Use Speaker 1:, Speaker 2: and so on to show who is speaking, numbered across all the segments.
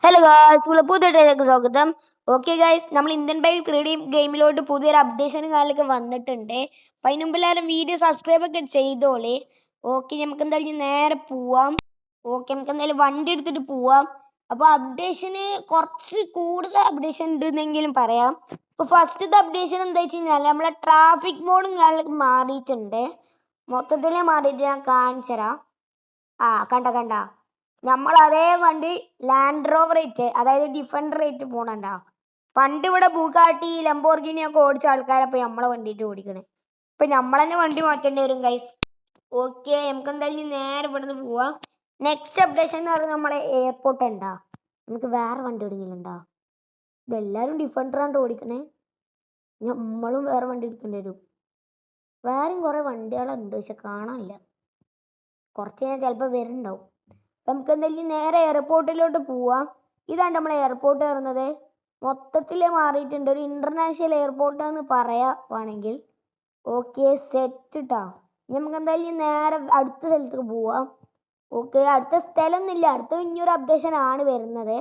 Speaker 1: Hello guys, പുതിയ ഡേയിലേക്ക് സ്വാഗതം. Okay guys, നമ്മൾ ഇന്ത്യൻ ബൈക്ക് 3D ഗെയിമിലോട്ട് പുതിയൊരു അപ്ഡേഷനും കാര്യങ്ങളൊക്കെ വന്നിട്ടുണ്ട്. അപ്പം അതിന് മുമ്പ് എല്ലാവരും വീഡിയോ സബ്സ്ക്രൈബ് ഒക്കെ ചെയ്തോളി. ഓക്കെ, നമുക്ക് എന്തായാലും നേരെ പോവാം. ഓക്കെ, നമുക്ക് എന്തായാലും വണ്ടി എടുത്തിട്ട് പോവാം. അപ്പോൾ അപ്ഡേഷന് കുറച്ച് കൂടുതൽ അപ്ഡേഷൻ ഉണ്ടെന്നെങ്കിലും പറയാം. ഇപ്പോൾ ഫസ്റ്റത്തെ അപ്ഡേഷൻ എന്താ വെച്ച് കഴിഞ്ഞാൽ നമ്മളെ ട്രാഫിക് മോഡും കാര്യങ്ങളൊക്കെ മാറിയിട്ടുണ്ട്. മൊത്തത്തിൽ മാറിയിട്ട് ഞാൻ കാണിച്ചു തരാം. കണ്ട നമ്മൾ അതേ വണ്ടി ലാൻഡ് റോവർ ആയിട്ട്, അതായത് ഡിഫൻഡർ ആയിട്ട് പോണണ്ട. പണ്ട് ഇവിടെ ബുഗാട്ടി ലംബോർഗിനി ഒക്കെ ഓടിച്ച ആൾക്കാരപ്പൊ നമ്മളെ വണ്ടിയിട്ട് ഓടിക്കണേ. ഇപ്പൊ നമ്മൾ തന്നെ വണ്ടി മാറ്റേണ്ടി വരും ഗൈസ്. ഓക്കെ, നമുക്ക് എന്തായാലും നേരെ ഇവിടുന്ന് പോവാം. നെക്സ്റ്റ് അപ്ഡേഷൻ എന്ന് പറഞ്ഞാൽ നമ്മളെ എയർപോർട്ട് ഉണ്ടാ. നമുക്ക് വേറെ വണ്ടി ഓടിക്കുന്നുണ്ടാ. ഇതെല്ലാരും ഡിഫൻഡറാണ്ട് ഓടിക്കണേ. നമ്മളും വേറെ വണ്ടി എടുക്കേണ്ടി വരും. വേറെയും കുറെ വണ്ടികളുണ്ട്, പക്ഷെ കാണാനില്ല. കുറച്ച് കഴിഞ്ഞാൽ ചിലപ്പോൾ വരുന്നുണ്ടാവും. നമുക്ക് എന്തായാലും നേരെ എയർപോർട്ടിലോട്ട് പോവാം. ഇതാണ് നമ്മളെ എയർപോർട്ട് വരുന്നത്. മൊത്തത്തിൽ മാറിയിട്ടുണ്ട്, ഒരു ഇന്റർനാഷണൽ എയർപോർട്ടാന്ന് പറയുവാണെങ്കിൽ. ഓക്കെ, സെറ്റ് ഇട്ടാ. നമുക്ക് എന്തായാലും നേരെ അടുത്ത സ്ഥലത്തേക്ക് പോവാം. ഓക്കെ, അടുത്ത സ്ഥലമൊന്നുമില്ല, അടുത്ത ഇനിയൊരു അപ്ഡേഷൻ ആണ് വരുന്നത്.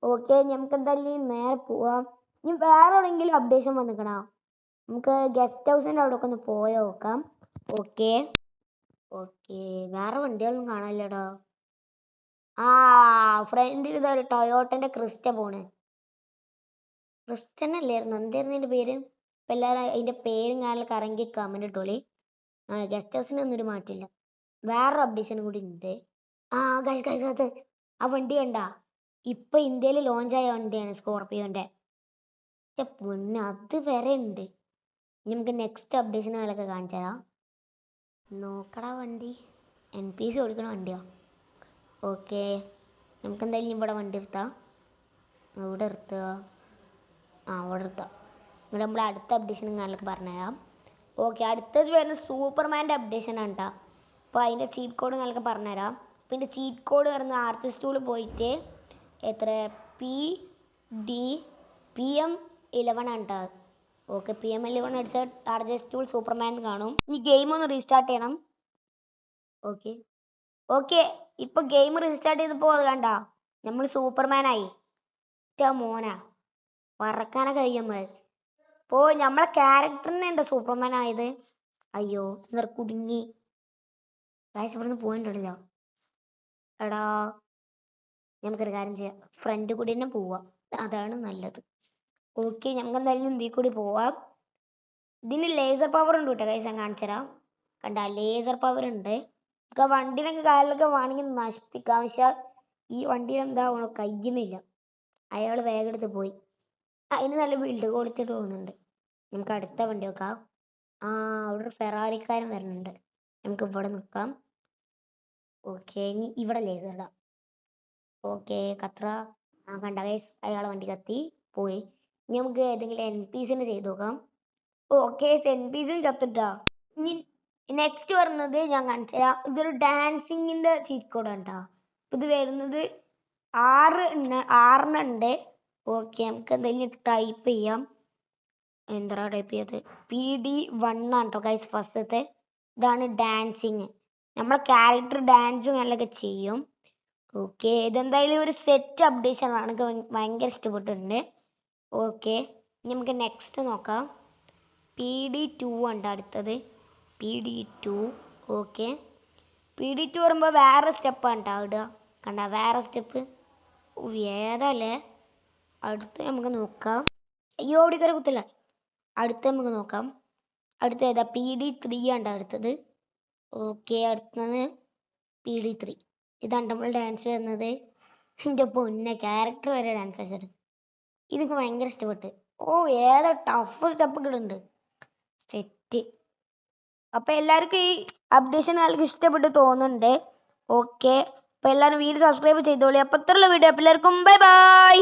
Speaker 1: ഓക്കെ, നമുക്ക് എന്തായാലും നേരെ പോവാം. ഇനി വേറെ എവിടെയെങ്കിലും അപ്ഡേഷൻ വന്നിക്കണോ? നമുക്ക് ഗസ്റ്റ് ഹൗസിൻ്റെ അവിടെ ഒക്കെ ഒന്ന് പോയി നോക്കാം. ഓക്കെ ഓക്കെ, വേറെ വണ്ടികളൊന്നും കാണാനില്ലടോ. ഫ്രണ്ടിൽ ഇതൊരു ടൊയോട്ടന്റെ ക്രിസ്റ്റ പോണ്. ക്രിസ്റ്റൻ അല്ലായിരുന്നു, എന്തായിരുന്നു അതിന്റെ പേര്? ഇപ്പൊ എല്ലാവരും അതിന്റെ പേരും കാര്യങ്ങളൊക്കെ ഇറങ്ങി കമന്റ് ഇട്ടോളി. ഗസ്റ്റ് ഹൗസിനൊന്നും ഒരു മാറ്റില്ല. വേറൊരു അപ്ഡേഷൻ കൂടി ഉണ്ട്. അത് ആ വണ്ടി കണ്ടാ? ഇപ്പൊ ഇന്ത്യയിൽ ലോഞ്ച് ആയ വണ്ടിയാണ് സ്കോർപിയോന്റെ. പൊന്നെ, അത് വരെ ഉണ്ട്. നമുക്ക് നെക്സ്റ്റ് അപ്ഡേഷനുകളൊക്കെ കാണിച്ചു തരാം. നോക്കടാ വണ്ടി, NPC ഓടിക്കണ വണ്ടിയോ? ഓക്കെ, നമുക്ക് എന്തായാലും ഇവിടെ വണ്ടി എടുത്താം. ഇവിടെ എടുത്തുക, അവിടെ എടുത്താം. എന്നിട്ട് നമ്മൾ അടുത്ത അപ്ഡേഷനും കാര്യങ്ങളൊക്കെ പറഞ്ഞുതരാം. ഓക്കെ, അടുത്തത് വരുന്ന സൂപ്പർമാൻ്റെ അപ്ഡേഷൻ ആണ് കേട്ടോ. അപ്പോൾ അതിൻ്റെ ചീറ്റ് കോഡ് കാര്യങ്ങളൊക്കെ പറഞ്ഞുതരാം. അപ്പോൾ ഇതിൻ്റെ ചീറ്റ് കോഡ് വരുന്ന ആർട്ടിസ്റ്റ് ടൂൾ പോയിട്ട് എത്ര PM11 ആണ് കേട്ടോ. ഓക്കെ, PM11 അടിച്ചാൽ ആർട്ടിസ്റ്റ് ടൂൾ സൂപ്പർമാൻ കാണും. ഇനി ഗെയിം ഒന്ന് റീസ്റ്റാർട്ട് ചെയ്യണം. ഓക്കെ, ഇപ്പൊ ഗെയിം റീസ്റ്റാർട്ട് ചെയ്തപ്പോൾ അത് കണ്ട, നമ്മൾ സൂപ്പർമാനായി. മോനാ, പറക്കാനൊക്കെ കഴിയും നമ്മൾ. ഇപ്പോ നമ്മളെ ക്യാരക്ടറിനെ ഉണ്ട് സൂപ്പർമാൻ ആയത്. അയ്യോ, കുടുങ്ങി. ഇവിടുന്ന് പോയിട്ടില്ല. എടാ, നമുക്കൊരു കാര്യം ചെയ്യാം, ഫ്രണ്ട് കൂടി തന്നെ പോവാം, അതാണ് നല്ലത്. ഓക്കെ, നമുക്ക് എന്തായാലും ഇതിൽ കൂടി പോവാം. ഇതിന് ലേസർ പവർ ഉണ്ട് കേട്ടോ കൈസ്, ഞാൻ കാണിച്ചു തരാം. കണ്ട, ലേസർ പവർ ഉണ്ട്. വണ്ടിനൊക്കെ കാലിലൊക്കെ വേണമെങ്കിൽ നശിപ്പിക്കാം. പക്ഷെ ഈ വണ്ടി എന്താ കഴിയുന്നില്ല. അയാൾ വേഗം എടുത്ത് പോയി. അതിന് നല്ല ബിൽഡ് കൊടുത്തിട്ട് തോന്നുന്നുണ്ട്. നമുക്ക് അടുത്ത വണ്ടി നോക്കാം. അവിടെ ഒരു ഫെറാറിക്കാരൻ വരുന്നുണ്ട്. നമുക്ക് ഇവിടെ നിൽക്കാം. ഓക്കെ, ഇനി ഇവിടെ ലേസർ ഇടാം. ഓക്കെ, കത്ര. കണ്ട ഗൈസ്, അയാളെ വണ്ടി കത്തി പോയി. ഇനി നമുക്ക് ഏതെങ്കിലും NPCനെ ചെയ്ത് നോക്കാം. ഓക്കെ, NPCയും ചത്തിട്ടാ. ഇനി നെക്സ്റ്റ് വരുന്നത് ഞാൻ കാണിച്ചു തരാം. ഇതൊരു ഡാൻസിങ്ങിന്റെ ചീറ്റ് കോഡാണ് കേട്ടോ. ഇത് വരുന്നത് 6 ഉണ്ട്. ഓക്കെ, നമുക്ക് എന്തെങ്കിലും ടൈപ്പ് ചെയ്യാം. എന്താ ടൈപ്പ് ചെയ്തത്? PD1 ആണ് കേട്ടോ ഗൈസ് ഫസ്റ്റത്തെ. ഇതാണ് ഡാൻസിങ്. നമ്മളെ ക്യാരക്ടർ ഡാൻസും നല്ലതൊക്കെ ചെയ്യും. ഓക്കെ, ഇതെന്തായാലും ഒരു സെറ്റ് അപ്ഡേഷൻ ആണ്, എനിക്ക് ഭയങ്കര ഇഷ്ടപ്പെട്ടിട്ടുണ്ട്. ഓക്കെ, നമുക്ക് നെക്സ്റ്റ് നോക്കാം. PD2 ഉണ്ട് അടുത്തത്. PD2. ഓക്കെ, PD2 പറയുമ്പോൾ വേറെ സ്റ്റെപ്പാണ് കേട്ടോ ഇടുക. കണ്ട, വേറെ സ്റ്റെപ്പ്. ഏതല്ലേ അടുത്ത് നമുക്ക് നോക്കാം. അയ്യോ, ഓടിക്കര കുത്തില്ല. അടുത്ത് നമുക്ക് നോക്കാം. അടുത്ത ഏതാ? PD3 ആണ് അടുത്തത്. ഓക്കെ, അടുത്തത് PD3. ഇതാണ് നമ്മൾ ഡാൻസ് വരുന്നത്. എൻ്റെ പൊന്നെ, ക്യാരക്ടർ വരെ ഡാൻസ് വെച്ചിട്ട് ഇതൊക്കെ ഭയങ്കര ഇഷ്ടപ്പെട്ട്. ഏതാ ടഫ് സ്റ്റെപ്പ് ഇടുന്നുണ്ട്. സെറ്റ്. അപ്പൊ എല്ലാവർക്കും ഈ അപ്ഡേഷൻ നിങ്ങൾക്ക് ഇഷ്ടപ്പെട്ട് തോന്നുന്നുണ്ട്. ഓക്കെ, അപ്പൊ എല്ലാവരും വീഡിയോ സബ്സ്ക്രൈബ് ചെയ്തോളി. അപ്പൊ ഇത്രയുള്ള വീഡിയോ. എല്ലാവർക്കും ബൈ ബൈ.